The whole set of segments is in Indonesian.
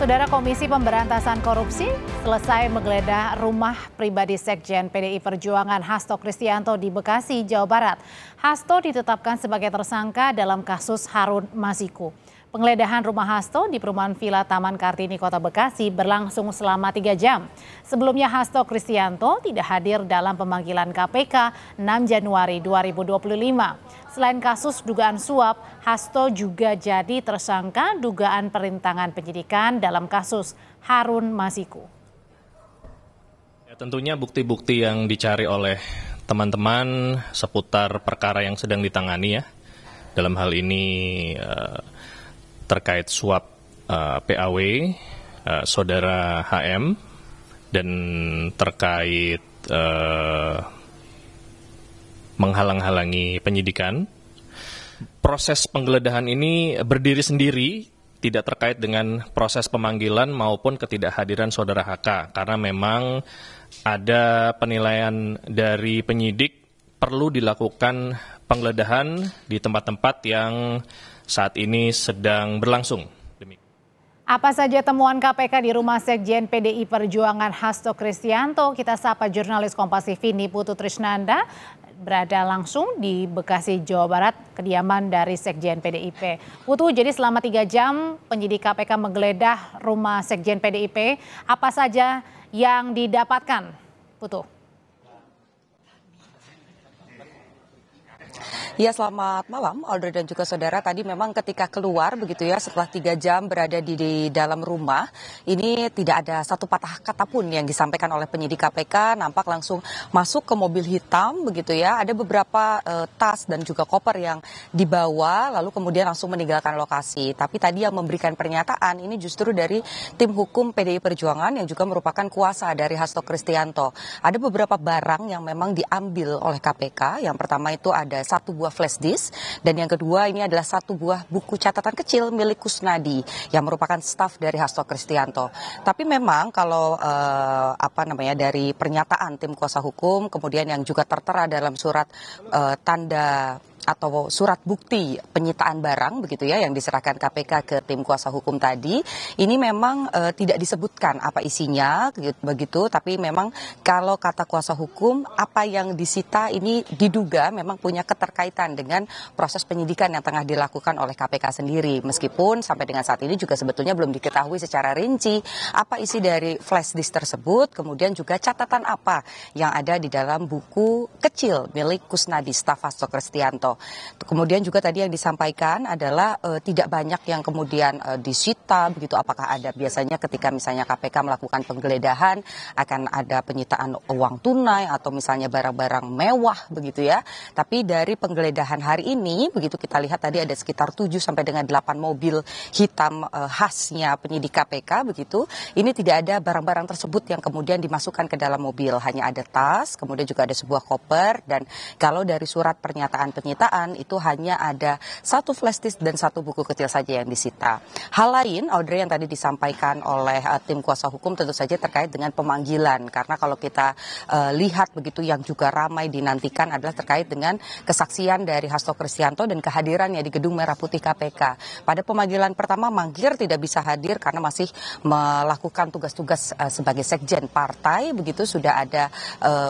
Saudara Komisi Pemberantasan Korupsi selesai menggeledah rumah pribadi Sekjen PDI Perjuangan Hasto Kristianto di Bekasi, Jawa Barat. Hasto ditetapkan sebagai tersangka dalam kasus Harun Masiku. Penggeledahan rumah Hasto di perumahan Villa Taman Kartini, Kota Bekasi berlangsung selama 3 jam. Sebelumnya Hasto Kristianto tidak hadir dalam pemanggilan KPK 6 Januari 2025. Selain kasus dugaan suap, Hasto juga jadi tersangka dugaan perintangan penyidikan dalam kasus Harun Masiku. Ya, tentunya bukti-bukti yang dicari oleh teman-teman seputar perkara yang sedang ditangani ya. Dalam hal ini terkait suap PAW saudara HM dan terkait menghalang-halangi penyidikan. Proses penggeledahan ini berdiri sendiri, tidak terkait dengan proses pemanggilan maupun ketidakhadiran saudara HK, karena memang ada penilaian dari penyidik perlu dilakukan penggeledahan di tempat-tempat yang saat ini sedang berlangsung. Apa saja temuan KPK di rumah Sekjen PDI Perjuangan Hasto Kristianto? Kita sapa jurnalis Kompas TV Niputu Trisnanda, berada langsung di Bekasi, Jawa Barat, kediaman dari Sekjen PDIP. Putu, jadi selama 3 jam penyidik KPK menggeledah rumah Sekjen PDIP. Apa saja yang didapatkan, Putu? Ya, selamat malam Audrey dan juga saudara. Tadi memang ketika keluar begitu ya, setelah 3 jam berada di dalam rumah, ini tidak ada satu patah kata pun yang disampaikan oleh penyidik KPK. Nampak langsung masuk ke mobil hitam begitu ya. Ada beberapa tas dan juga koper yang dibawa, lalu kemudian langsung meninggalkan lokasi. Tapi tadi yang memberikan pernyataan ini justru dari tim hukum PDI Perjuangan yang juga merupakan kuasa dari Hasto Kristianto. Ada beberapa barang yang memang diambil oleh KPK. Yang pertama itu ada satu buah flash disk, dan yang kedua ini adalah satu buah buku catatan kecil milik Kusnadi yang merupakan staf dari Hasto Kristianto. Tapi memang kalau dari pernyataan tim kuasa hukum, kemudian yang juga tertera dalam surat tanda atau surat bukti penyitaan barang begitu ya yang diserahkan KPK ke tim kuasa hukum tadi, ini memang tidak disebutkan apa isinya begitu, tapi memang kalau kata kuasa hukum apa yang disita ini diduga memang punya keterkaitan dengan proses penyidikan yang tengah dilakukan oleh KPK sendiri, meskipun sampai dengan saat ini juga sebetulnya belum diketahui secara rinci apa isi dari flash disk tersebut, kemudian juga catatan apa yang ada di dalam buku kecil milik Kusnadi staf Hasto Kristianto. Kemudian juga tadi yang disampaikan adalah tidak banyak yang kemudian disita begitu. Apakah ada biasanya ketika misalnya KPK melakukan penggeledahan akan ada penyitaan uang tunai atau misalnya barang-barang mewah begitu ya. Tapi dari penggeledahan hari ini begitu kita lihat tadi ada sekitar 7 sampai dengan 8 mobil hitam khasnya penyidik KPK begitu. Ini tidak ada barang-barang tersebut yang kemudian dimasukkan ke dalam mobil, hanya ada tas, kemudian juga ada sebuah koper, dan kalau dari surat pernyataan penyitaan itu hanya ada satu flash disk dan satu buku kecil saja yang disita. Hal lain, Audrey, yang tadi disampaikan oleh tim kuasa hukum tentu saja terkait dengan pemanggilan. Karena kalau kita lihat begitu yang juga ramai dinantikan adalah terkait dengan kesaksian dari Hasto Kristianto dan kehadirannya di Gedung Merah Putih KPK. Pada pemanggilan pertama mangkir tidak bisa hadir karena masih melakukan tugas-tugas sebagai sekjen partai. Begitu sudah ada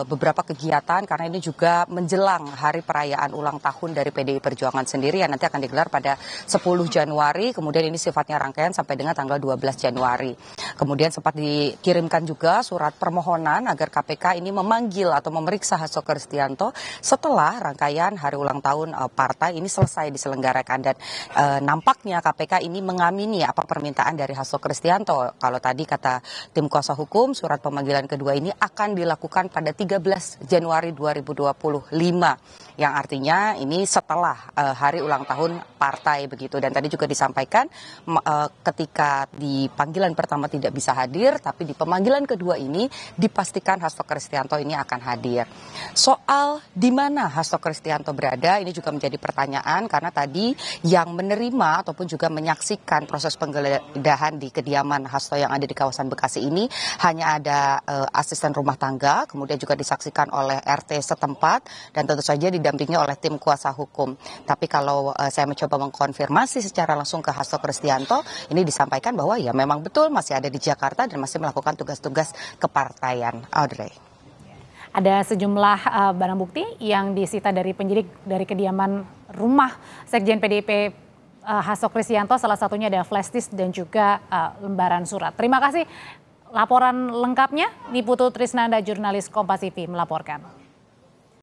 beberapa kegiatan karena ini juga menjelang hari perayaan ulang tahun dari PDI Perjuangan sendiri yang nanti akan digelar pada 10 Januari, kemudian ini sifatnya rangkaian sampai dengan tanggal 12 Januari. Kemudian sempat dikirimkan juga surat permohonan agar KPK ini memanggil atau memeriksa Hasto Kristianto setelah rangkaian hari ulang tahun partai ini selesai diselenggarakan, dan nampaknya KPK ini mengamini apa permintaan dari Hasto Kristianto. Kalau tadi kata tim kuasa hukum, surat pemanggilan kedua ini akan dilakukan pada 13 Januari 2025, yang artinya ini setelah hari ulang tahun partai begitu. Dan tadi juga disampaikan ketika di panggilan pertama tidak bisa hadir, tapi di pemanggilan kedua ini dipastikan Hasto Kristianto ini akan hadir. Soal di mana Hasto Kristianto berada ini juga menjadi pertanyaan, karena tadi yang menerima ataupun juga menyaksikan proses penggeledahan di kediaman Hasto yang ada di kawasan Bekasi ini hanya ada asisten rumah tangga, kemudian juga disaksikan oleh RT setempat, dan tentu saja didampingi oleh tim kuasa kuasa hukum. Tapi kalau saya mencoba mengkonfirmasi secara langsung ke Hasto Kristianto, ini disampaikan bahwa ya memang betul masih ada di Jakarta dan masih melakukan tugas-tugas kepartaian. Audrey. Ada sejumlah barang bukti yang disita dari penyidik dari kediaman rumah Sekjen PDIP Hasto Kristianto, salah satunya ada flash disk dan juga lembaran surat. Terima kasih laporan lengkapnya, Niputu Trisnanda, jurnalis Kompas TV melaporkan.